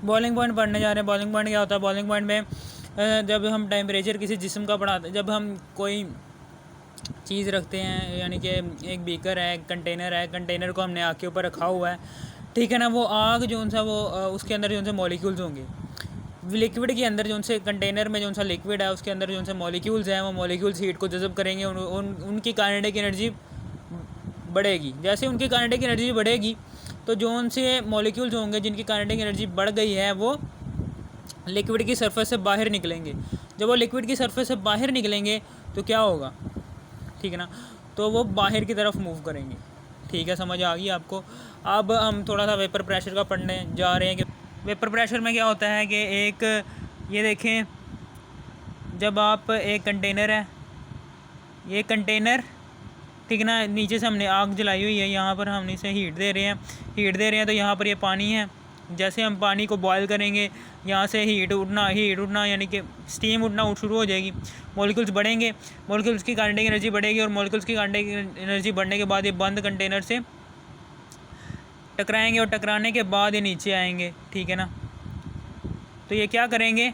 Boiling point पढ़ने जा रहे हैं। बॉइलिंग पॉइंट क्या होता है? बॉइलिंग पॉइंट में जब हम टेम्परेचर किसी जिस्म का बढ़ाते, जब हम कोई चीज़ रखते हैं, यानी कि एक बीकर है, कंटेनर है, कंटेनर को हमने आग के ऊपर रखा हुआ है, ठीक है ना। वो आग जो सा वो उसके अंदर जो से मॉलिक्यूल्स होंगे, लिक्विड के अंदर जो से कंटेनर में जो सा लिक्विड है उसके अंदर जो से मॉलिक्यूल्स हैं, वो मॉलिक्यूल्स हीट को जज़ब करेंगे, उनकी काइनेटिक एनर्जी बढ़ेगी। जैसे उनकी काइनेटिक एनर्जी बढ़ेगी तो जो उनसे मॉलिक्यूल्स होंगे जिनकी काइनेटिक एनर्जी बढ़ गई है वो लिक्विड की सरफेस से बाहर निकलेंगे। जब वो लिक्विड की सरफेस से बाहर निकलेंगे तो क्या होगा, ठीक है ना, तो वो बाहर की तरफ मूव करेंगे। ठीक है, समझ आ गई आपको। अब हम थोड़ा सा वेपर प्रेशर का पढ़ने जा रहे हैं कि वेपर प्रेशर में क्या होता है कि एक ये देखें, जब आप एक कंटेनर है, ये कंटेनर, ठीक है ना, नीचे से हमने आग जलाई हुई है, यहाँ पर हम इसे हीट दे रहे हैं तो यहाँ पर ये पानी है। जैसे हम पानी को बॉयल करेंगे, यहाँ से हीट उठना यानी कि स्टीम उठना शुरू हो जाएगी, मॉलिक्यूल्स बढ़ेंगे, मॉलिक्यूल्स की काइनेटिक एनर्जी बढ़ेगी, और मॉलिक्यूल्स की काइनेटिक एनर्जी बढ़ने के बाद ये बंद कंटेनर से टकराएंगे, और टकराने के बाद ये नीचे आएंगे, ठीक है ना। तो ये क्या करेंगे,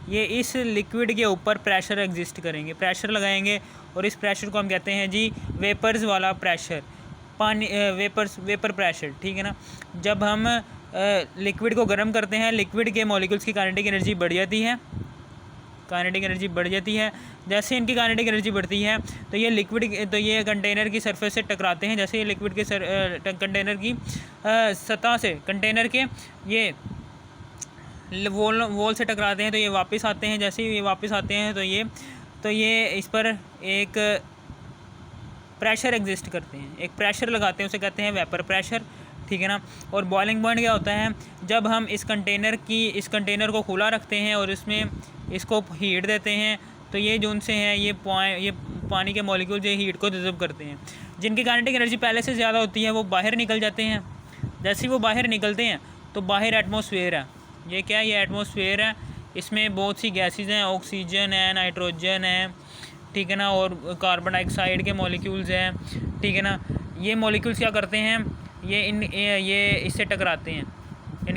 ये इस लिक्विड के ऊपर प्रेशर एग्जिस्ट करेंगे, प्रेशर लगाएंगे, और इस प्रेशर को हम कहते हैं जी वेपर्स वाला प्रेशर, पानी वेपर प्रेशर, ठीक है ना। जब हम लिक्विड को गर्म करते हैं, लिक्विड के मॉलिक्यूल्स की काइनेटिक एनर्जी बढ़ जाती है, काइनेटिक एनर्जी बढ़ जाती है। जैसे इनकी काइनेटिक एनर्जी बढ़ती है तो ये लिक्विड, तो ये कंटेनर की सरफेस से टकराते हैं। जैसे ये लिक्विड के कंटेनर की सतह से, कंटेनर के ये वॉल से टकराते हैं तो ये वापस आते हैं। जैसे ये वापस आते हैं तो ये इस पर एक प्रेशर एग्जिस्ट करते हैं, एक प्रेशर लगाते हैं, उसे कहते हैं वेपर प्रेशर, ठीक है ना। और बॉइलिंग पॉइंट क्या होता है, जब हम इस कंटेनर को खुला रखते हैं और इसमें इसको हीट देते हैं तो ये जो उनसे हैं ये पानी के मॉलिक्यूल जो हीट को जज़ब करते हैं। जिनकी काइनेटिक एनर्जी पहले से ज़्यादा होती है वो बाहर निकल जाते हैं। जैसे ही वो बाहर निकलते हैं तो बाहर एटमॉस्फेयर है, ये क्या है, ये एटमॉस्फेयर है, इसमें बहुत सी गैसेज हैं, ऑक्सीजन है, नाइट्रोजन है, ठीक है ना, और कार्बन डाइऑक्साइड के मॉलिक्यूल्स हैं, ठीक है ना। ये मॉलिक्यूल्स क्या करते हैं, ये इससे टकराते हैं,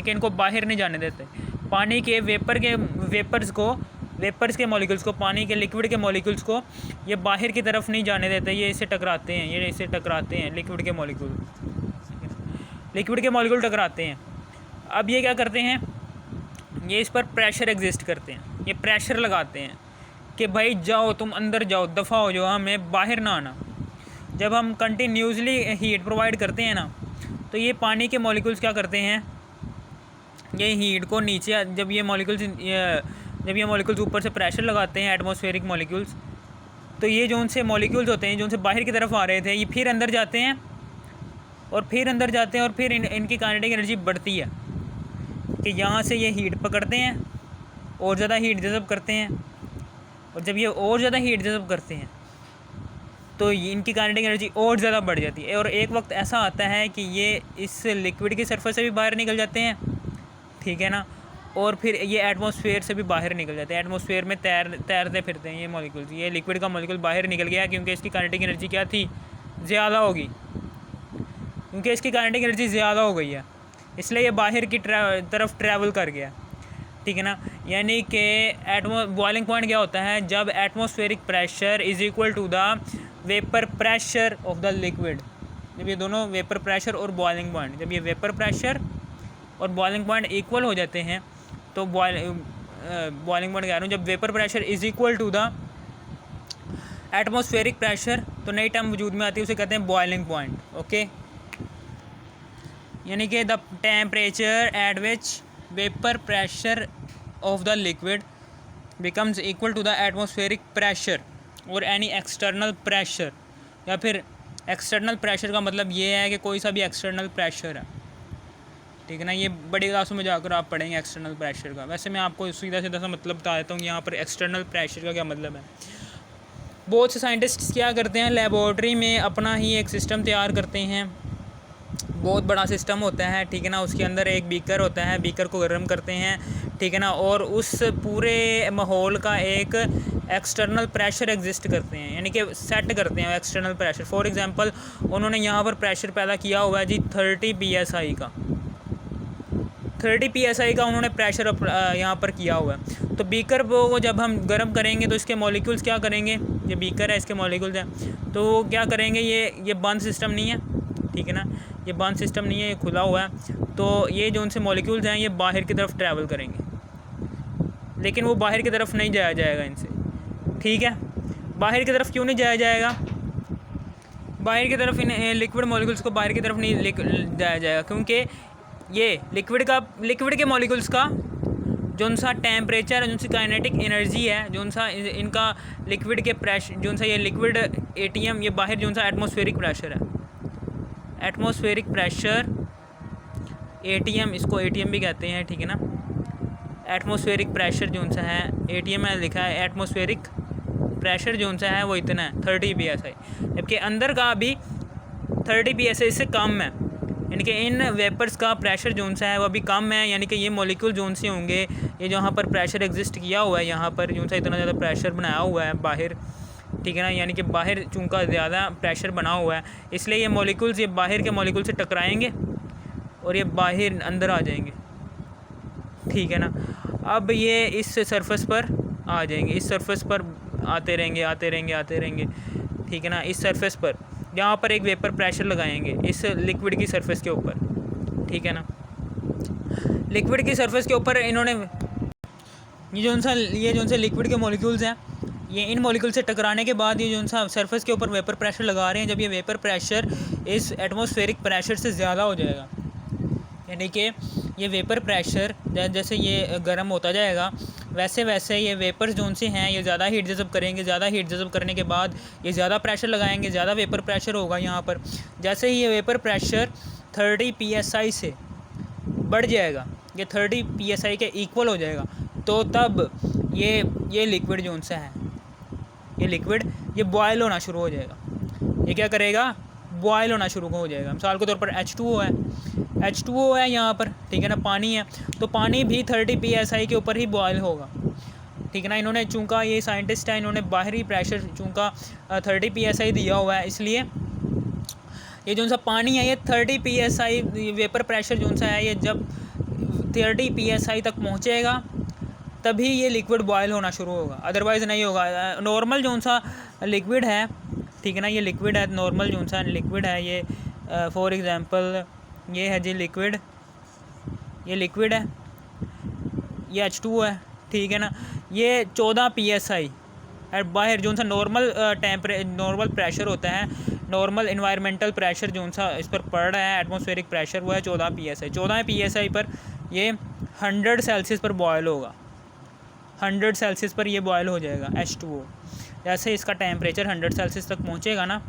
इनको बाहर नहीं जाने देते। पानी के वेपर्स के मॉलिक्यूल्स को, पानी के लिक्विड के मॉलिक्यूल्स को ये बाहर की तरफ नहीं जाने देते, ये इससे टकराते हैं, लिक्विड के मॉलिक्यूल टकराते हैं। अब ये क्या करते हैं, ये इस पर प्रेशर एग्जिस्ट करते हैं, ये प्रेशर लगाते हैं कि भाई जाओ, तुम अंदर जाओ, दफ़ा हो जाओ, हमें बाहर ना आना। जब हम कंटिन्यूसली हीट प्रोवाइड करते हैं ना तो ये पानी के मॉलिक्यूल्स क्या करते हैं, ये हीट को नीचे, जब ये मॉलिक्यूल्स ऊपर से प्रेशर लगाते हैं, एटमॉस्फेरिक मॉलिक्यूल्स, तो ये जो उनसे मॉलिक्यूल्स होते हैं जो उनसे बाहर की तरफ आ रहे थे, ये फिर अंदर जाते हैं और फिर इनकी काइनेटिक एनर्जी बढ़ती है कि यहाँ से ये हीट पकड़ते हैं और ज़्यादा हीट जज़ब करते हैं, और जब ये और ज़्यादा हीट जज़ब करते हैं तो इनकी काइनेटिक एनर्जी और ज़्यादा बढ़ जाती है। और एक वक्त ऐसा आता है कि ये इस लिक्विड की सरफेस से भी बाहर निकल जाते हैं, ठीक है ना, और फिर ये एटमॉस्फेयर से भी बाहर निकल जाते हैं। एटमॉस्फेयर में तैरते फिरते हैं ये मॉलिक्यूल्स। ये लिक्विड का मॉलिक्यूल बाहर निकल गया क्योंकि इसकी काइनेटिक एनर्जी क्या थी, ज़्यादा होगी, क्योंकि इसकी काइनेटिक एनर्जी ज़्यादा हो गई है, इसलिए ये बाहर की तरफ ट्रैवल कर गया, ठीक है ना। यानी कि बॉइलिंग पॉइंट क्या होता है, जब atmospheric pressure is equal to the vapour pressure of the liquid. जब ये दोनों वेपर प्रेशर और बॉइलिंग पॉइंट, जब ये वेपर प्रेशर और बॉइलिंग पॉइंट इक्वल हो जाते हैं तो बॉइलिंग पॉइंट कह रहा हूँ, जब vapour pressure is equal to the atmospheric pressure, तो नई टर्म वजूद में आती है, उसे कहते हैं बॉइलिंग पॉइंट। ओके, यानी कि the temperature at which vapour pressure of the liquid becomes equal to the atmospheric pressure और एनी एक्सटर्नल प्रेशर। या फिर एक्सटर्नल प्रेशर का मतलब ये है कि कोई सा भी एक्सटर्नल प्रेशर है, ठीक है ना। ये बड़ी क्लासों में जाकर आप पढ़ेंगे एक्सटर्नल प्रेशर का। वैसे मैं आपको सीधा सीधा सा मतलब बता देता हूँ यहाँ पर एक्सटर्नल प्रेशर का क्या मतलब है। बहुत से साइंटिस्ट क्या करते हैं, लेबॉर्ट्री में अपना ही एक सिस्टम तैयार करते हैं, बहुत बड़ा सिस्टम होता है, ठीक है ना। उसके अंदर एक बीकर होता है, बीकर को गर्म करते हैं, ठीक है ना, और उस पूरे माहौल का एक एक्सटर्नल प्रेशर एग्जिस्ट करते हैं, यानी कि सेट करते हैं एक्सटर्नल प्रेशर। फॉर एग्जांपल उन्होंने यहाँ पर प्रेशर पैदा किया हुआ है जी 30 PSI का, 30 psi का उन्होंने प्रेशर यहाँ पर किया हुआ है। तो बीकर को जब हम गर्म करेंगे तो इसके मॉलिक्यूल्स क्या करेंगे, ये बीकर है, इसके मॉलिक्यूल्स हैं, तो वो क्या करेंगे, ये बंद सिस्टम नहीं है, ठीक है ना, ये बंद सिस्टम नहीं है, ये खुला हुआ है। तो ये जो उनसे मॉलिक्यूल्स हैं ये बाहर की तरफ ट्रैवल करेंगे, लेकिन वो बाहर की तरफ नहीं जाया जाएगा इनसे, ठीक है। बाहर की तरफ क्यों नहीं जाया जाएगा, बाहर की तरफ इन लिक्विड मॉलिक्यूल्स को बाहर की तरफ नहीं जाया जाएगा, क्योंकि ये लिक्विड के मॉलिक्यूल्स का जो सा टेम्परेचर, जो सी काइनेटिक एनर्जी है, जो सा इनका लिक्विड के प्रेशर, जो सा ये लिक्विड एटीएम, ये बाहर जो सा एटमॉस्फेरिक प्रेशर है, एटमॉस्फेरिक प्रेशर एटीएम, इसको एटीएम भी कहते हैं, ठीक है ना। एटमॉस्फेरिक प्रेशर जो सा है, एटीएम में लिखा है एटमॉस्फेरिक प्रेशर जो सा है वो इतना है 30 psi, जबकि अंदर का भी 30 psi से कम है, यानी कि इन वेपर्स का प्रेशर जो सा है वो अभी कम है, यानी कि ये मॉलिक्यूल जो से होंगे, ये जहाँ पर प्रेशर एग्जिस्ट किया हुआ है, यहाँ पर जो सा इतना ज़्यादा प्रेशर बनाया हुआ है बाहर, ठीक है ना, यानी कि बाहर चूँकि ज़्यादा प्रेशर बना हुआ है, इसलिए ये मॉलिक्यूल्स ये बाहर के मॉलिक्यूल से टकराएंगे और ये बाहर अंदर आ जाएंगे, ठीक है ना। अब ये इस सरफेस पर आ जाएंगे, इस सरफेस पर आते रहेंगे, ठीक है ना। इस सरफेस पर यहाँ पर एक वेपर प्रेशर लगाएंगे इस लिक्विड की सरफेस के ऊपर, ठीक है ना। लिक्विड की सरफेस के ऊपर इन्होंने ये जो सा लिक्विड के मॉलिक्यूल्स हैं, ये इन मॉलिक्यूल से टकराने के बाद ये जो सा सरफेस के ऊपर वेपर प्रेशर लगा रहे हैं, जब ये वेपर प्रेशर इस एटमॉस्फेरिक प्रेशर से ज़्यादा हो जाएगा, यानी कि ये वेपर प्रेशर जैसे ये गर्म होता जाएगा, वैसे वैसे ये वेपर्स जो से हैं ये ज़्यादा हीट जज़ब करेंगे, ज़्यादा हीट जज़ब करने के बाद ये ज़्यादा प्रेशर लगाएंगे, ज़्यादा वेपर प्रेशर होगा यहाँ पर। जैसे ही ये वेपर प्रेशर 30 psi से बढ़ जाएगा, ये 30 psi के इक्वल हो जाएगा, तो तब ये लिक्विड जो सा है, ये लिक्विड ये बॉयल होना शुरू हो जाएगा। ये क्या करेगा, बॉयल होना शुरू हो जाएगा। मिसाल के तौर पर H2O है यहाँ पर, ठीक है ना, पानी है, तो पानी भी 30 psi के ऊपर ही बॉयल होगा, ठीक है ना। इन्होंने चूँकि ये साइंटिस्ट है, इन्होंने बाहरी प्रेशर चूँकि 30 psi दिया हुआ है, इसलिए ये जो सा पानी है ये 30 psi वेपर प्रेशर जो सा है, ये जब 30 psi तक पहुँचेगा तभी ये लिक्विड बॉयल होना शुरू होगा, अदरवाइज़ नहीं होगा। नॉर्मल जो सा लिक्विड है, ठीक है ना, ये लिक्विड है, नॉर्मल जो सा लिक्विड है, ये फॉर एग्ज़ाम्पल ये है जी लिक्विड, ये लिक्विड है, ये H2O है, ठीक है ना। ये 14 psi है, बाहर जो सा नॉर्मल नॉर्मल प्रेशर होता है, नॉर्मल इन्वायरमेंटल प्रेशर जो सा इस पर पड़ रहा है, एटमॉस्फेरिक प्रेशर, वो है 14 psi। 14 psi पर ये 100 सेल्सियस पर बॉयल होगा, 100 सेल्सियस पर ये बॉयल हो जाएगा H2O। जैसे इसका टेम्परेचर 100 सेल्सियस तक पहुँचेगा ना,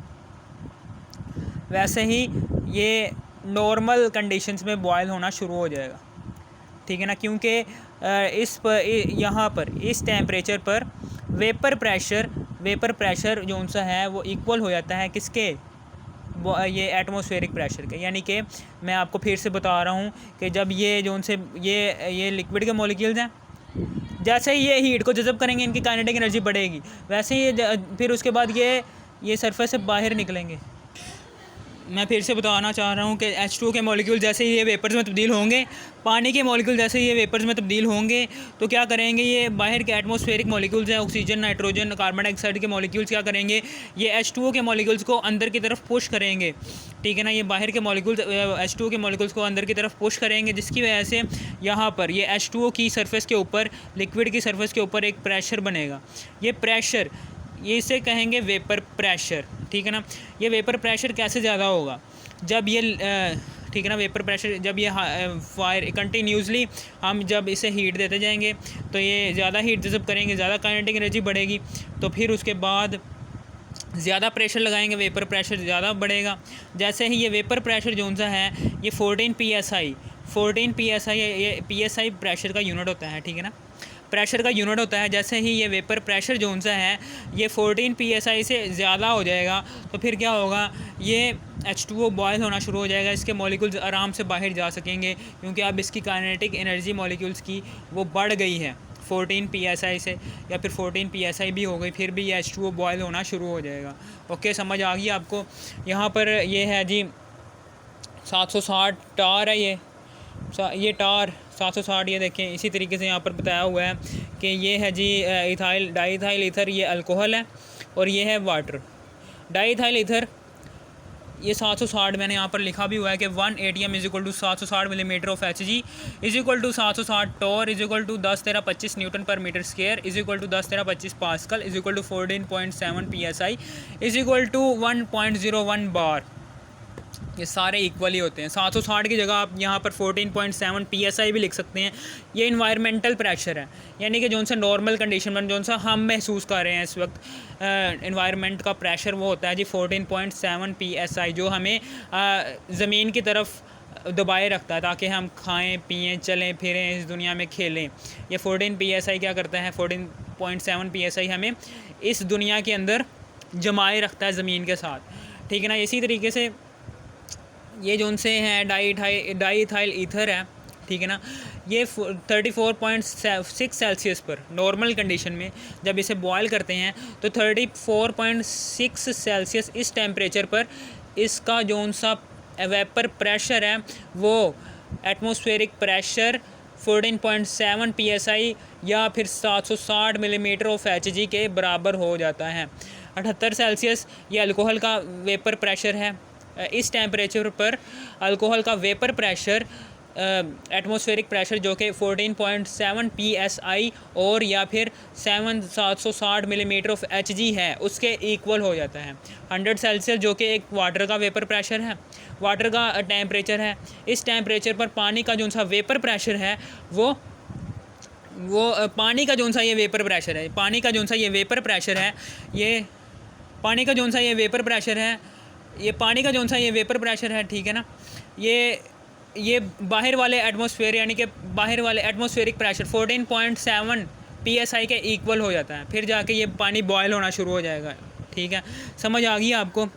वैसे ही ये नॉर्मल कंडीशंस में बॉयल होना शुरू हो जाएगा, ठीक है ना। क्योंकि इस पर यहाँ पर इस टेम्परेचर पर वेपर प्रेशर जो सा है वो इक्वल हो जाता है किसके, ये एटमॉस्फेरिक प्रेशर के। यानी कि मैं आपको फिर से बता रहा हूँ कि जब ये जो से ये लिक्विड के मॉलिक्यूल्स हैं, जैसे ही ये हीट को जज़ब करेंगे इनकी काइनेटिक एनर्जी बढ़ेगी, वैसे ही फिर उसके बाद ये सरफेस से बाहर निकलेंगे। मैं फिर से बताना चाह रहा हूँ कि H2O के मॉलिक्यूल जैसे ही ये वेपर्स में तब्दील होंगे, पानी के मॉलिक्यूल जैसे ही ये वेपर्स में तब्दील होंगे, तो क्या करेंगे, ये बाहर के एटमॉस्फेरिक मॉलिक्यूल्स हैं, ऑक्सीजन, नाइट्रोजन, कार्बन डाइऑक्साइड के मॉलिक्यूल्स क्या करेंगे, ये H2O के मॉलिक्यूल्स को अंदर की तरफ पुश करेंगे, ठीक है ना। ये बाहर के मॉलिक्यूल्स H2O के मॉलिक्यूल्स को अंदर की तरफ पुश करेंगे, जिसकी वजह से यहाँ पर ये H2O की सरफेस के ऊपर, लिक्विड की सरफेस के ऊपर एक प्रेशर बनेगा। ये प्रेशर, ये इसे कहेंगे वेपर प्रेशर, ठीक है ना। ये वेपर प्रेशर कैसे ज़्यादा होगा, जब ये ठीक है ना, वेपर प्रेशर जब ये फायर कंटिन्यूसली हम जब इसे हीट देते जाएंगे तो ये ज़्यादा हीट जज़ब करेंगे, ज़्यादा काइनेटिक एनर्जी बढ़ेगी, तो फिर उसके बाद ज़्यादा प्रेशर लगाएंगे, वेपर प्रेशर ज़्यादा बढ़ेगा। जैसे ही ये वेपर प्रेशर जो सा है ये 14 psi ये psi प्रेशर का यूनिट होता है, ठीक है ना, प्रेशर का यूनिट होता है। जैसे ही ये वेपर प्रेशर जो सा है ये 14 psi से ज़्यादा हो जाएगा, तो फिर क्या होगा, ये H2O बॉयल होना शुरू हो जाएगा, इसके मॉलिक्यूल्स आराम से बाहर जा सकेंगे, क्योंकि अब इसकी काइनेटिक एनर्जी मॉलिक्यूल्स की वो बढ़ गई है 14 psi से, या फिर 14 psi भी हो गई, फिर भी ये H2O बॉयल होना शुरू हो जाएगा। ओके, समझ आ गई आपको। यहाँ पर ये है जी 760 टार है, ये ये टार 760, ये देखें इसी तरीके से यहाँ पर बताया हुआ है कि ये है जी इथाइल डाईथाइल ईथर, ये अल्कोहल है, और ये है वाटर। डाईथाइल ईथर ये 760 मैंने यहाँ पर लिखा भी हुआ है कि 1 ATM is equal to 760 millimetre of HG is equal to 760 torr is equal to 10^-25 newton per metre square is equal to 10^-25 pascal is equal to 14.7 PSI is equal to 1.01 bar. ये सारे इक्वल ही होते हैं। 760 की जगह आप यहाँ पर 14.7 PSI भी लिख सकते हैं। ये इन्वायरमेंटल प्रेशर है, यानी कि जो सा नॉर्मल कंडीशन में जो सा हम महसूस कर रहे हैं इस वक्त इन्वायरमेंट का प्रेशर वो होता है जी 14.7 PSI, जो हमें ज़मीन की तरफ दबाए रखता है ताकि हम खाएं पिएं चलें फिरें इस दुनिया में खेलें। ये 14 PSI क्या करता है, 14.7 PSI हमें इस दुनिया के अंदर जमाए रखता है ज़मीन के साथ, ठीक है ना। इसी तरीके से ये जो उनसे हैं डाईथाइल ईथर है, ठीक है ना, ये 34.6 सेल्सियस पर नॉर्मल कंडीशन में जब इसे बॉयल करते हैं तो 34.6 सेल्सियस इस टेम्परेचर पर इसका जो सा वेपर प्रेशर है वो एटमॉस्फेरिक प्रेशर 14.7 PSI या फिर 760 मिलीमीटर ऑफ HG के बराबर हो जाता है। 78 सेल्सियस ये अल्कोहल का वेपर प्रेशर है। इस टेम्परेचर पर अल्कोहल का वेपर प्रेशर एटमॉस्फेरिक प्रेशर जो कि 14.7 PSI और या फिर 760 मिलीमीटर ऑफ HG है उसके इक्वल हो जाता है। 100 सेल्सियस जो कि एक वाटर का वेपर प्रेशर है, वाटर का टेम्परेचर है। इस टेम्परेचर पर पानी का जो सा वेपर प्रेशर है वो पानी का जो सा ये वेपर प्रेशर है, पानी का जो सा ये वेपर प्रेशर है, ये पानी का जो सा ये वेपर प्रेशर है, ये पानी का जो सा ये वेपर प्रेशर है, ठीक है ना। ये बाहर वाले एटमॉस्फेयर यानी कि बाहर वाले एटमॉस्फेरिक प्रेशर 14.7 PSI के इक्वल हो जाता है, फिर जाके ये पानी बॉयल होना शुरू हो जाएगा, ठीक है। समझ आ गई आपको,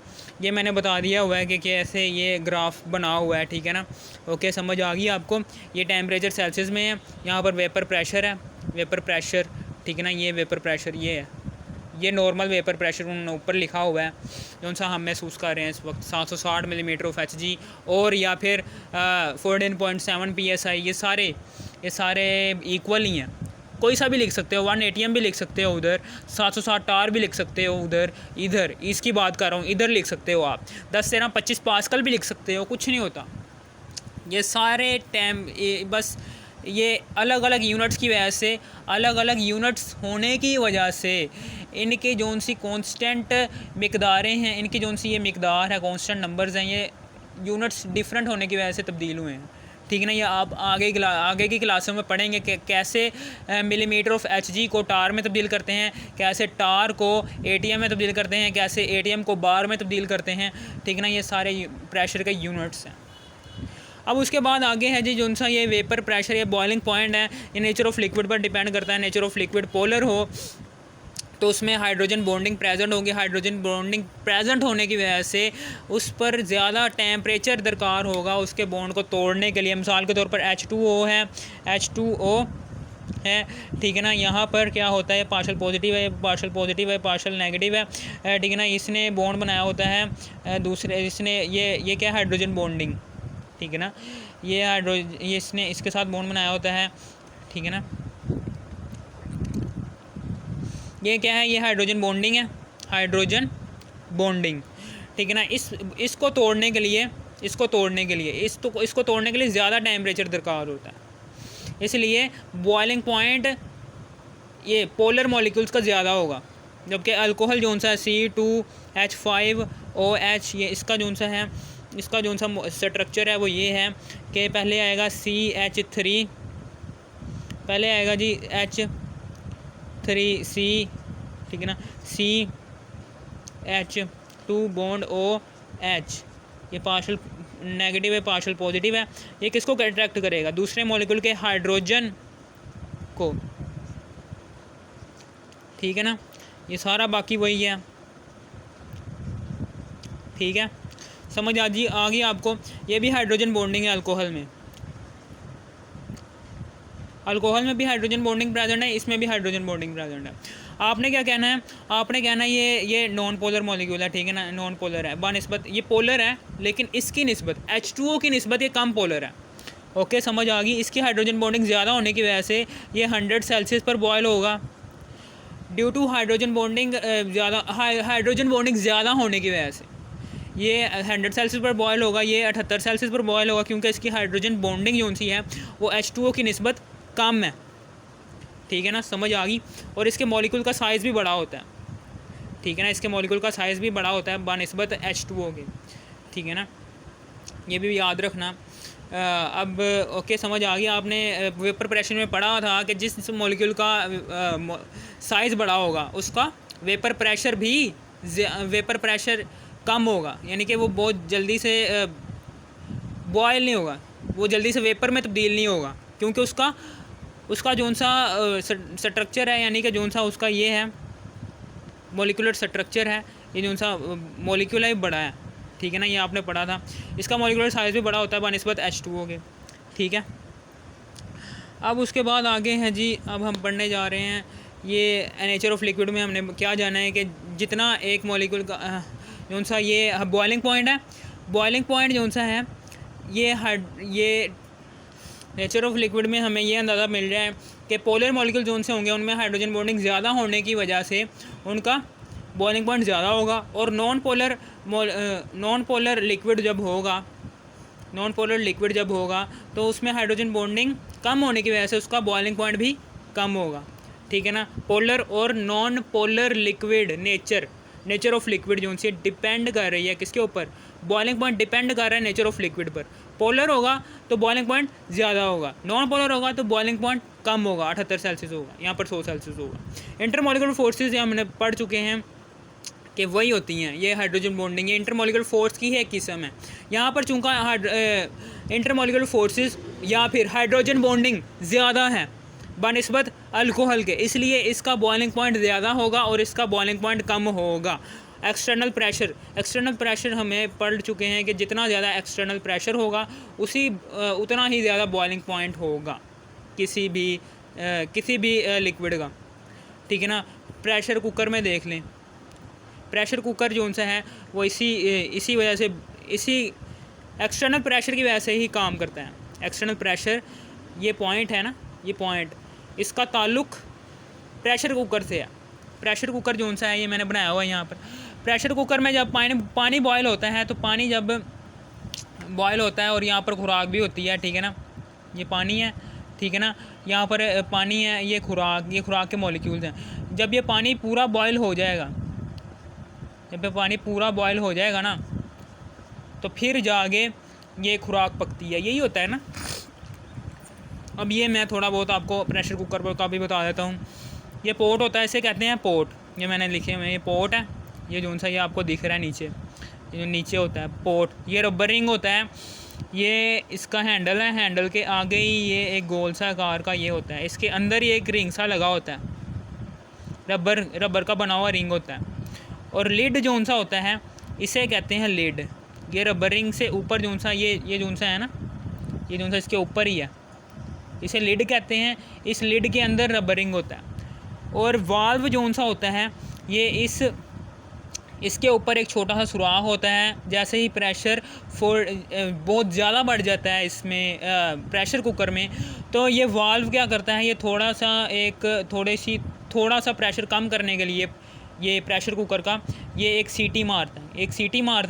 ये मैंने बता दिया हुआ है कि कैसे ये ग्राफ बना हुआ है, ठीक है ना। ओके, समझ आ गई आपको। ये टेम्परेचर सेल्सियस में है, यहाँ पर वेपर प्रेशर है, वेपर प्रेशर, ठीक है ना। ये वेपर प्रेशर ये है, ये नॉर्मल वेपर प्रेशर उन्होंने ऊपर लिखा हुआ है जो सा हम महसूस कर रहे हैं इस वक्त 760 मिलीमीटर ऑफ HG और या फिर 14.7 PSI। ये सारे इक्वल ही हैं। कोई सा भी लिख सकते हो, 1 ATM भी लिख सकते हो उधर, 760 टार भी लिख सकते हो उधर, इधर इसकी बात कर रहा हूँ, इधर लिख सकते हो आप 10^-25 पास्कल भी लिख सकते हो, कुछ नहीं होता। ये सारे बस ये अलग अलग यूनिट्स की वजह से, अलग अलग यूनिट्स होने की वजह से इनके जौन सी कांस्टेंट मिकदारें हैं, इनकी जौन सी ये मिकदार है, कांस्टेंट नंबर्स हैं, ये यूनिट्स डिफरेंट होने की वजह से तब्दील हुए हैं, ठीक है ना। ये आप आगे की क्लासों में पढ़ेंगे कि कैसे मिलीमीटर ऑफ HG को टार में तब्दील करते हैं, कैसे टार को ATM में तब्दील करते हैं, कैसे ATM को बार में तब्दील करते हैं, ठीक है ना। ये सारे प्रेशर के यूनिट्स हैं। अब उसके बाद आगे है जी जो सा ये वेपर प्रेशर, ये बॉइलिंग पॉइंट है, ये नेचर ऑफ लिक्विड पर डिपेंड करता है। नेचर ऑफ लिक्विड पोलर हो तो उसमें हाइड्रोजन बॉन्डिंग प्रेजेंट होगी, हाइड्रोजन बॉन्डिंग प्रेजेंट होने की वजह से उस पर ज़्यादा टेम्परेचर दरकार होगा उसके बॉन्ड को तोड़ने के लिए। मिसाल के तौर पर H2O है, H2O है, ठीक है ना। यहाँ पर क्या होता है, पार्शल पॉजिटिव है, पार्शल नेगेटिव है, ठीक है ना। इसने बॉन्ड बनाया होता है दूसरे, इसने ये क्या हाइड्रोजन बॉन्डिंग, ठीक है ना। ये इसने इसके साथ बॉन्ड बनाया होता है, ठीक है ना। ये क्या है, ये हाइड्रोजन बॉन्डिंग है, हाइड्रोजन बॉन्डिंग, ठीक है ना। इसको तोड़ने के लिए इसको तोड़ने के लिए ज़्यादा टेम्परेचर दरकार होता है, इसलिए बॉइलिंग पॉइंट ये पोलर मॉलिक्यूल्स का ज़्यादा होगा। जबकि अल्कोहल जो सा C2H5OH, ये इसका जो सा है, इसका जो सा स्ट्रक्चर है वो ये है कि पहले आएगा CH3, पहले आएगा जी H3C, ठीक है ना, CH2 बॉन्ड OH, ये पार्शल नेगेटिव है, पार्शल पॉजिटिव है। ये किसको अट्रैक्ट करेगा, दूसरे मॉलिक्यूल के हाइड्रोजन को, ठीक है ना। ये सारा बाकी वही है, ठीक है। समझ आ गई आपको। ये भी हाइड्रोजन बॉन्डिंग है अल्कोहल में भी हाइड्रोजन बॉन्डिंग प्रेजेंट है, इसमें भी हाइड्रोजन बॉन्डिंग प्रेजेंट है। आपने क्या कहना है, आपने कहना है ये नॉन पोलर मॉलिक्यूल है, ठीक है ना, नॉन पोलर है बनस्बत, ये पोलर है लेकिन इसकी निस्बत H2O की निस्बत ये कम पोलर है। ओके, समझ आ गई। इसकी हाइड्रोजन बॉन्डिंग ज़्यादा होने की वजह से ये 100 सेल्सियस पर बॉयल होगा। Due to hydrogen bonding hydrogen bonding ज़्यादा होने की वजह से ये 100 सेल्सियस पर बॉयल होगा, ये 78 सेल्सियस पर बॉयल होगा, क्योंकि इसकी हाइड्रोजन बॉन्डिंग जो सी है वो H2O की निस्बत कम है। ठीक है ना, समझ आ गई। और इसके मॉलिक्यूल का साइज़ भी बड़ा होता है। ठीक है ना, इसके मॉलिक्यूल का साइज़ भी बड़ा होता है बानिस्बत H2O के। ठीक है ना, ये भी याद रखना। अब ओके, समझ आ गया। आपने वेपर प्रेशर में पढ़ा था कि जिस मॉलिक्यूल का साइज़ बड़ा होगा उसका वेपर प्रेशर कम होगा, यानी कि वो बहुत जल्दी से बॉयल नहीं होगा, वो जल्दी से वेपर में तब्दील नहीं होगा, क्योंकि उसका जौन सा स्ट्रक्चर है, यानी कि जौन सा उसका ये है मॉलिक्यूलर स्ट्रक्चर है, ये जौन सा मॉलिक्यूल है बड़ा है। ठीक है ना, ये आपने पढ़ा था। इसका मॉलिक्यूलर साइज़ भी बड़ा होता है बानिस्बत H2O के। ठीक है, अब उसके बाद आगे हैं जी, अब हम पढ़ने जा रहे हैं ये नेचर ऑफ लिक्विड में हमने क्या जाना है कि जितना एक मॉलिक्यूल का जौन सा ये बॉइलिंग पॉइंट है, बॉइलिंग पॉइंट जौन सा है ये नेचर ऑफ लिक्विड में हमें ये अंदाज़ा मिल रहा है कि पोलर मॉलिक्यूल जौन से होंगे उनमें हाइड्रोजन बॉन्डिंग ज़्यादा होने की वजह से उनका बॉइलिंग पॉइंट ज़्यादा होगा। और नॉन पोलर लिक्विड जब होगा तो उसमें हाइड्रोजन बॉन्डिंग कम होने की वजह से उसका बॉइलिंग पॉइंट भी कम होगा। ठीक है ना, पोलर और non polar liquid nature of liquid जो उनसे डिपेंड कर रही है किसके ऊपर, बॉइलिंग पॉइंट डिपेंड कर रहा है नेचर ऑफ लिक्विड पर। पोलर होगा तो बॉइलिंग पॉइंट ज़्यादा होगा, नॉन पोलर होगा तो बॉइलिंग पॉइंट कम होगा, 78 सेल्सियस होगा, यहाँ पर 100 सेल्सियस होगा। इंटरमॉलिक्यूलर फोर्सेस ये हमने पढ़ चुके हैं कि वही होती हैं, ये हाइड्रोजन बॉन्डिंग, ये इंटरमॉलिक्यूलर फोर्स की है किस्म है। यहाँ पर चूँकि इंटरमॉलिक्यूलर फोर्सेस या फिर हाइड्रोजन बॉन्डिंग ज़्यादा है बनिस्बत अल्कोहल के, इसलिए इसका बॉइलिंग पॉइंट ज़्यादा होगा और इसका बॉइलिंग पॉइंट कम होगा। एक्सटर्नल प्रेशर हमें पढ़ चुके हैं कि जितना ज़्यादा एक्सटर्नल प्रेशर होगा उतना ही ज़्यादा बॉइलिंग पॉइंट होगा किसी भी लिक्विड का। ठीक है ना, प्रेशर कुकर में देख लें, प्रेशर कुकर जो उनसे है वो इसी वजह से, इसी एक्सटर्नल प्रेशर की वजह से ही काम करता है। एक्सटर्नल प्रेशर ये पॉइंट है ना, ये पॉइंट, इसका ताल्लुक़ प्रेशर कुकर से है। प्रेशर कुकर जो सा है ये मैंने बनाया हुआ है यहाँ पर। प्रेशर कुकर में जब पानी बॉयल होता है, तो पानी जब बॉयल होता है और यहाँ पर खुराक भी होती है। ठीक है ना, ये पानी है, ठीक है ना, यहाँ पर पानी है, ये खुराक के मॉलिक्यूल्स हैं। जब ये पानी पूरा बॉयल हो जाएगा, ना, तो फिर जाके ये खुराक पकती है, यही होता है ना। अब ये मैं थोड़ा बहुत आपको प्रेशर कुकर का भी बता देता हूँ। ये पोर्ट होता है, इसे कहते हैं पोर्ट, ये मैंने लिखे हुए हैं, ये पोर्ट है, ये जो सा ये आपको दिख रहा है नीचे, ये जो नीचे होता है पोर्ट, ये रबर रिंग होता है, ये इसका हैंडल है, हैंडल के आगे ही ये एक गोल सा आकार का ये होता है, इसके अंदर ही एक रिंग सा लगा होता है, रबर का बना हुआ रिंग होता है। और लिड जो सा होता है इसे कहते हैं लिड। ये रबर रिंग से ऊपर जो सा ये जो सा है ना, ये जो सा इसके ऊपर ही है, इसे लिड कहते हैं। इस लिड के अंदर रबर रिंग होता है। और वाल्व जो सा होता है ये इसके ऊपर एक छोटा सा सुराख होता है। जैसे ही प्रेशर बहुत ज़्यादा बढ़ जाता है इसमें प्रेशर कुकर में, तो ये वाल्व क्या करता है, ये थोड़ा सा प्रेशर कम करने के लिए ये प्रेशर कुकर का ये एक सीटी मारता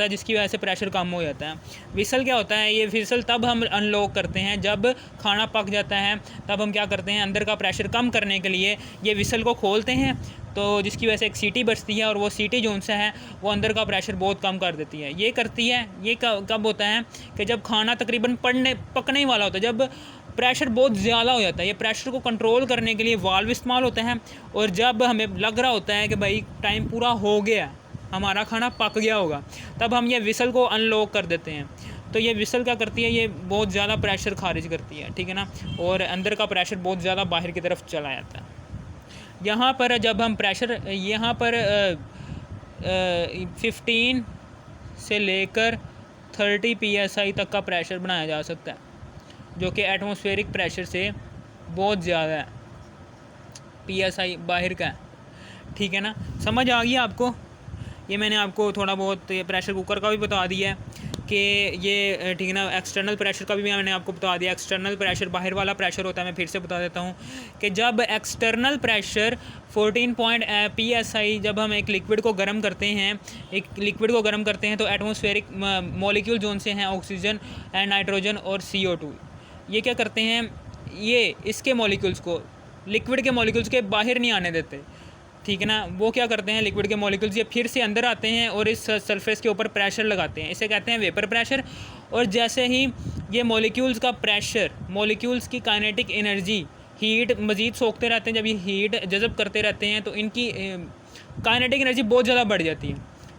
है, जिसकी वजह से प्रेशर कम हो जाता है। विसल क्या होता है, ये विसल तब हम अनलॉक करते हैं जब खाना पक जाता है, तब हम क्या करते हैं, अंदर का प्रेशर कम करने के लिए ये विसल को खोलते हैं, तो जिसकी वजह से एक सीटी बजती है, और वो सीटी जो सा है वो अंदर का प्रेशर बहुत कम कर देती है। ये करती है, ये कब होता है कि जब खाना तकरीबन पकने ही वाला होता है, जब प्रेशर बहुत ज़्यादा हो जाता है। ये प्रेशर को कंट्रोल करने के लिए वाल्व इस्तेमाल होते हैं। और जब हमें लग रहा होता है कि भाई टाइम पूरा हो गया, हमारा खाना पक गया होगा, तब हम ये विसल को अनलॉक कर देते हैं। तो ये विसल क्या करती है, ये बहुत ज़्यादा प्रेशर खारिज करती है, ठीक है ना, और अंदर का प्रेशर बहुत ज़्यादा बाहर की तरफ चला जाता है। यहाँ पर जब हम प्रेशर, यहाँ पर 15 से लेकर 30 PSI तक का प्रेशर बनाया जा सकता है, जो कि एटमॉस्फेरिक प्रेशर से बहुत ज़्यादा है, PSI बाहर का है, ठीक है ना। समझ आ गई आपको? ये मैंने आपको थोड़ा बहुत प्रेशर कुकर का भी बता दिया है। कि ये ठीक है ना, एक्सटर्नल प्रेशर का भी मैंने आपको बता दिया। एक्सटर्नल प्रेशर बाहर वाला प्रेशर होता है। मैं फिर से बता देता हूँ कि जब एक्सटर्नल प्रेशर 14 PSI, जब हम एक लिक्विड को गर्म करते हैं, तो एटमॉस्फेरिक मॉलिक्यूल जोन से हैं ऑक्सीजन एंड नाइट्रोजन और CO2, ये क्या करते हैं, ये इसके मॉलिक्यूल्स को लिक्विड के मॉलिक्यूल्स के बाहर नहीं आने देते, ठीक है ना। वो क्या करते हैं, लिक्विड के मॉलिक्यूल्स ये फिर से अंदर आते हैं और इस सरफेस के ऊपर प्रेशर लगाते हैं, इसे कहते हैं वेपर प्रेशर। और जैसे ही ये मॉलिक्यूल्स का प्रेशर, मॉलिक्यूल्स की काइनेटिक एनर्जी, हीट मज़ीद सोखते रहते हैं, जब ये हीट जज़ब करते रहते हैं तो इनकी काइनेटिक एनर्जी बहुत ज़्यादा बढ़ जाती है,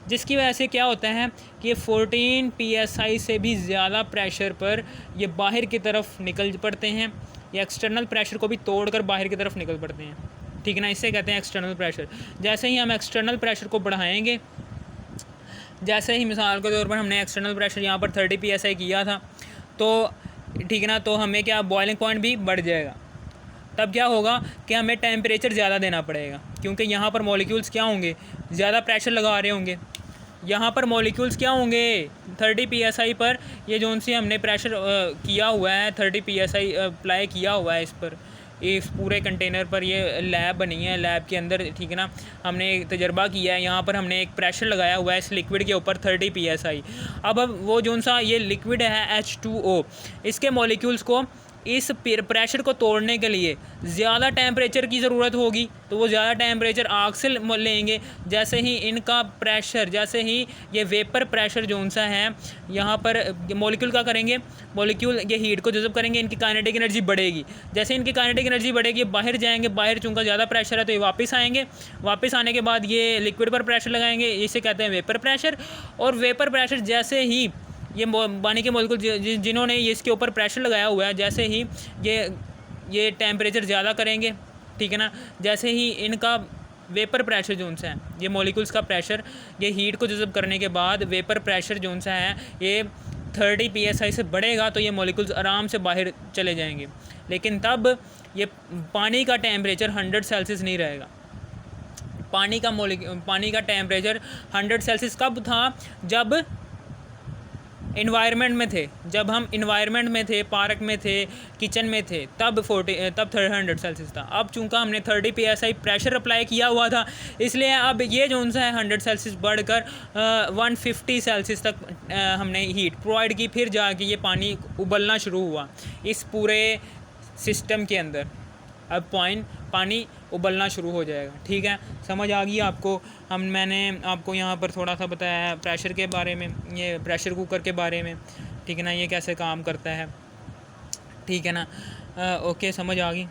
जिसकी वजह से क्या होता है कि 14 PSI से भी ज़्यादा प्रेशर पर ये बाहर की तरफ निकल पड़ते हैं, या एक्सटर्नल प्रेशर को भी तोड़कर बाहर की तरफ निकल पड़ते हैं, ठीक है ना। इसे कहते हैं एक्सटर्नल प्रेशर। जैसे ही हम एक्सटर्नल प्रेशर को बढ़ाएंगे, जैसे ही मिसाल के तौर पर हमने एक्सटर्नल प्रेशर यहाँ पर 30 PSI किया था, तो ठीक है ना, तो हमें क्या बॉइलिंग पॉइंट भी बढ़ जाएगा। तब क्या होगा कि हमें टेम्परेचर ज़्यादा देना पड़ेगा, क्योंकि यहाँ पर मॉलिक्यूल्स क्या होंगे, ज़्यादा प्रेशर लगा रहे होंगे। यहाँ पर मॉलिक्यूल्स क्या होंगे 30 PSI पर, ये जो उनसे हमने प्रेशर किया हुआ है, 30 PSI अप्लाई किया हुआ है इस पर, इस पूरे कंटेनर पर। ये लैब बनी है, लैब के अंदर, ठीक है ना, हमने एक तजर्बा किया है। यहाँ पर हमने एक प्रेशर लगाया हुआ है इस लिक्विड के ऊपर 30 PSI। अब वो जो सा ये लिक्विड है H2O, इसके मॉलिक्यूल्स को इस प्रेशर को तोड़ने के लिए ज़्यादा टेम्परेचर की ज़रूरत होगी, तो वो ज़्यादा टेम्परेचर आग से लेंगे। जैसे ही इनका प्रेशर, जैसे ही ये वेपर प्रेशर जो सा है, यहाँ पर मॉलिक्यूल क्या करेंगे, मॉलिक्यूल ये हीट को जज़ब करेंगे, इनकी काइनेटिक एनर्जी बढ़ेगी। जैसे इनकी काइनेटिक एनर्जी बढ़ेगी, बाहर जाएंगे, बाहर चूँकि ज़्यादा प्रेशर है तो ये वापस आएंगे। वापस आने के बाद ये लिक्विड पर प्रेशर लगाएंगे, इसे कहते हैं वेपर प्रेशर। और वेपर प्रेशर जैसे ही ये पानी के मॉलिक्यूल जिन्होंने ये इसके ऊपर प्रेशर लगाया हुआ है, जैसे ही ये टेम्परेचर ज़्यादा करेंगे, ठीक है ना, जैसे ही इनका वेपर प्रेशर जो सा है, ये मॉलिक्यूल्स का प्रेशर, ये हीट को जज़ब करने के बाद वेपर प्रेशर जो सा है ये 30 PSI से बढ़ेगा, तो ये मॉलिक्यूल्स आराम से बाहर चले जाएंगे। लेकिन तब ये पानी का टेम्परेचर 100 सेल्सियस नहीं रहेगा। पानी का टेम्परेचर 100 सेल्सियस कब था, जब इन्वायरमेंट में थे, जब हम इन्वायरमेंट में थे, पार्क में थे, किचन में थे, तब 100 सेल्सियस था। अब चूँकि हमने 30 PSI प्रेशर अप्लाई किया हुआ था, इसलिए अब ये जो सा है 100 सेल्सियस बढ़कर 150 सेल्सियस तक हमने हीट प्रोवाइड की। फिर जाके ये पानी उबलना शुरू हुआ इस पूरे सिस्टम के अंदर। अब पानी उबलना शुरू हो जाएगा, ठीक है। समझ आ गई आपको। मैंने आपको यहाँ पर थोड़ा सा बताया है प्रेशर के बारे में, ये प्रेशर कुकर के बारे में, ठीक है ना, ये कैसे काम करता है, ठीक है ना। ओके, समझ आ गई।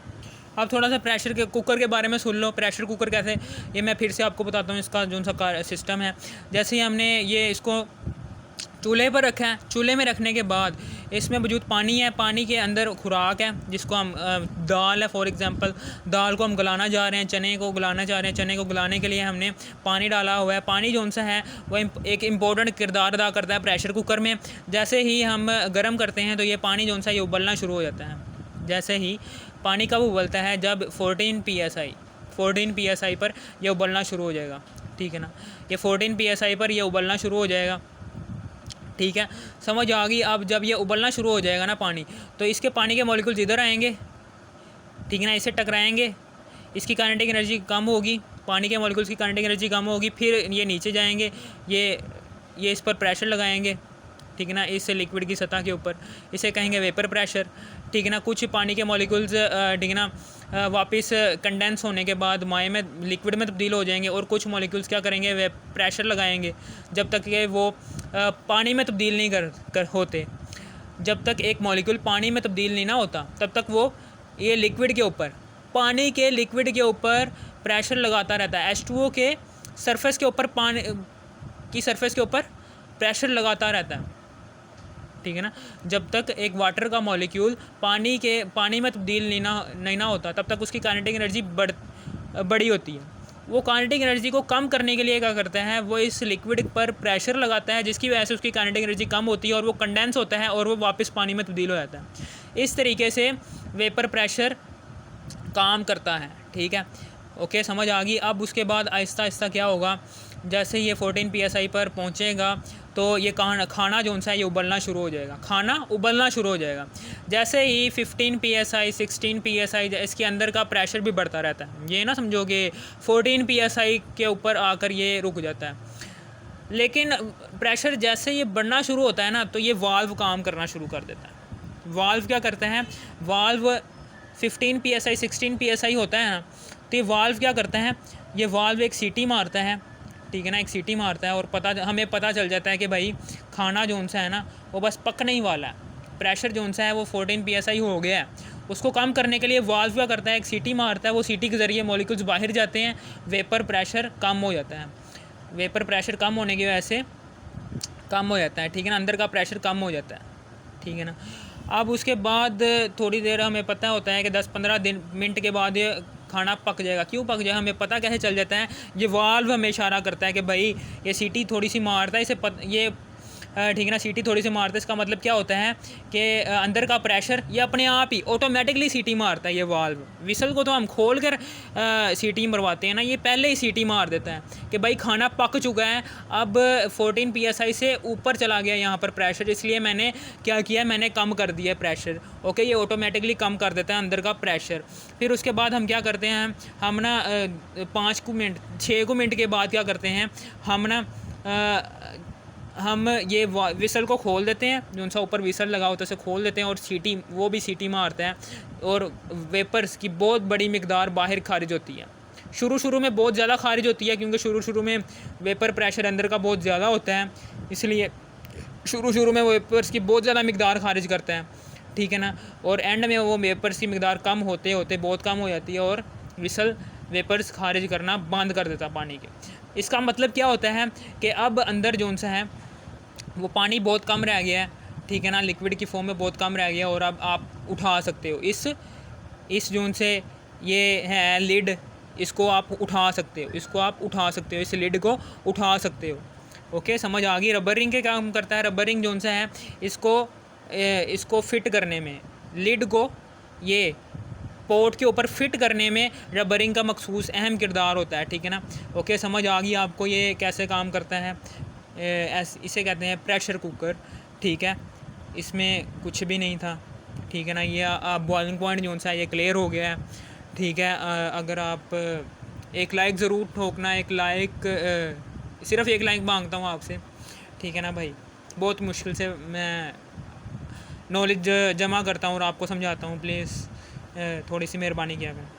अब थोड़ा सा प्रेशर के कुकर के बारे में सुन लो। प्रेशर कुकर कैसे, ये मैं फिर से आपको बताता हूँ इसका जो सा सिस्टम है। जैसे ही हमने ये इसको चूल्हे पर रखा है, चूल्हे में रखने के बाद इसमें वजूद पानी है, पानी के अंदर खुराक है जिसको हम दाल है, फॉर एग्जांपल दाल को हम गलाना जा रहे हैं, चने को गलाना चाह रहे हैं। चने को गलाने के लिए हमने पानी डाला हुआ है। पानी जो सा है वो एक इम्पोर्टेंट किरदार अदा करता है प्रेशर कुकर में। जैसे ही हम गर्म करते हैं तो ये पानी जो सा ये उबलना शुरू हो जाता है। जैसे ही पानी कब उबलता है, जब 14 PSI पर यह उबलना शुरू हो जाएगा, ठीक है ना। ये 14 PSI पर यह उबलना शुरू हो जाएगा, ठीक है। समझ आ गई। अब जब ये उबलना शुरू हो जाएगा ना पानी, तो इसके पानी के मॉलिक्यूल्स इधर आएंगे, ठीक है ना, इसे टकराएंगे, इसकी काइनेटिक एनर्जी कम होगी, पानी के मॉलिक्यूल्स की काइनेटिक एनर्जी कम होगी। फिर ये नीचे जाएंगे, ये इस पर प्रेशर लगाएंगे, ठीक है ना, इस लिक्विड की सतह के ऊपर, इसे कहेंगे वेपर प्रेशर, ठीक है ना। कुछ पानी के मॉलिक्यूल्स, ठीक है ना, वापस कंडेंस होने के बाद माए में, लिक्विड में तब्दील हो जाएंगे, और कुछ मॉलिक्यूल्स क्या करेंगे, वे प्रेशर लगाएंगे जब तक कि वो पानी में तब्दील नहीं होते। जब तक एक मॉलिक्यूल पानी में तब्दील नहीं ना होता, तब तक वो ये लिक्विड के ऊपर, पानी के लिक्विड के ऊपर प्रेशर लगाता रहता है। H2O के सरफेस के ऊपर, पानी की सरफेस के ऊपर प्रेशर लगाता रहता है, ठीक है ना। जब तक एक वाटर का मॉलिक्यूल पानी में तब्दील नहीं ना होता, तब तक उसकी काइनेटिक एनर्जी बड़ी होती है। वो काइनेटिक एनर्जी को कम करने के लिए क्या करता है, वो इस लिक्विड पर प्रेशर लगाता है, जिसकी वजह से उसकी काइनेटिक एनर्जी कम होती है और वो कंडेंस होता है और वो वापस पानी में तब्दील हो जाता है। इस तरीके से वेपर प्रेशर काम करता है, ठीक है। ओके, समझ आ गई। अब उसके बाद आहिस्ता आहिस्ता क्या होगा, जैसे ये 14 PSI पर पहुँचेगा तो ये खाना जो सा है ये उबलना शुरू हो जाएगा, खाना उबलना शुरू हो जाएगा। जैसे ही 15 psi 16 psi इसके अंदर का प्रेशर भी बढ़ता रहता है, ये ना समझो कि 14 psi के ऊपर आकर ये रुक जाता है। लेकिन प्रेशर जैसे ये बढ़ना शुरू होता है ना, तो ये वाल्व काम करना शुरू कर देता है। वाल्व क्या करता है, वाल्व 15 psi 16 psi होता है ना, तो ये वाल्व क्या करता है, ये वाल्व एक सीटी मारता है, ठीक है ना, एक सीटी मारता है और हमें पता चल जाता है कि भाई खाना जो सा है ना वो बस पकने ही वाला है, प्रेशर जो सा है वो 14 psi हो गया है। उसको कम करने के लिए वाल्व क्या करता है, एक सीटी मारता है, वो सीटी के ज़रिए मॉलिक्यूल्स बाहर जाते हैं, वेपर प्रेशर कम हो जाता है। वेपर प्रेशर कम होने की वजह से कम हो जाता है, ठीक है ना, अंदर का प्रेशर कम हो जाता है, ठीक है ना। अब उसके बाद थोड़ी देर हमें पता होता है कि 10-15 मिनट के बाद ये खाना पक जाएगा। क्यों पक जाएगा, हमें पता कैसे चल जाता है, ये वाल्व हमें इशारा करता है कि भाई ये सीटी थोड़ी सी मारता है, ये ठीक है ना, सीटी थोड़ी सी मारता है। इसका मतलब क्या होता है कि अंदर का प्रेशर ये अपने आप ही ऑटोमेटिकली सीटी मारता है। ये वाल्व, विसल को तो हम खोल कर सीटी मरवाते हैं ना, ये पहले ही सीटी मार देता है कि भाई खाना पक चुका है। अब 14 psi से ऊपर चला गया यहाँ पर प्रेशर, इसलिए मैंने क्या किया, मैंने कम कर दिया प्रेशर। ओके, ये ऑटोमेटिकली कम कर देता है अंदर का प्रेशर। फिर उसके बाद हम क्या करते हैं, हम ना 6 मिनट के बाद क्या करते हैं, हम ये विसल को खोल देते हैं, जो सा ऊपर विसल लगा होता है उसे खोल देते हैं, और सीटी, वो भी सीटी मारता है, और वेपर्स की बहुत बड़ी मिकदार बाहर खारिज होती है। शुरू में बहुत ज़्यादा खारिज होती है, क्योंकि शुरू में वेपर प्रेशर अंदर का बहुत ज़्यादा होता है, इसलिए शुरू में वेपर्स की बहुत ज़्यादा मिकदार खारिज करता है, ठीक है ना। और एंड में वो वेपर्स की मिकदार कम होते होते बहुत कम हो जाती है, और विसल वेपर्स खारिज करना बंद कर देता पानी के। इसका मतलब क्या होता है कि अब अंदर जो सा है वो पानी बहुत कम रह गया है, ठीक है ना, लिक्विड की फॉर्म में बहुत कम रह गया, और अब आप उठा सकते हो इस जोन से, ये है लिड, इसको आप उठा सकते हो, इस लिड को उठा सकते हो। ओके, समझ आ गई। रबर रिंग के काम करता है, रबर रिंग जोन सा है, इसको फिट करने में, लिड को ये पोर्ट के ऊपर फिट करने में रबरिंग का मखसूस अहम किरदार होता है, ठीक है ना। ओके, समझ आ गई आपको ये कैसे काम करता है। इसे कहते हैं प्रेशर कुकर, ठीक है, इसमें कुछ भी नहीं था, ठीक है ना। ये बॉइलिंग पॉइंट जो सा है ये क्लियर हो गया है, ठीक है। अगर आप एक लाइक ज़रूर ठोकना, सिर्फ एक लाइक मांगता हूँ आपसे, ठीक है ना भाई। बहुत मुश्किल से मैं नॉलेज जमा करता हूँ और आपको समझाता हूँ, प्लीज़ थोड़ी सी मेहरबानी किया करें।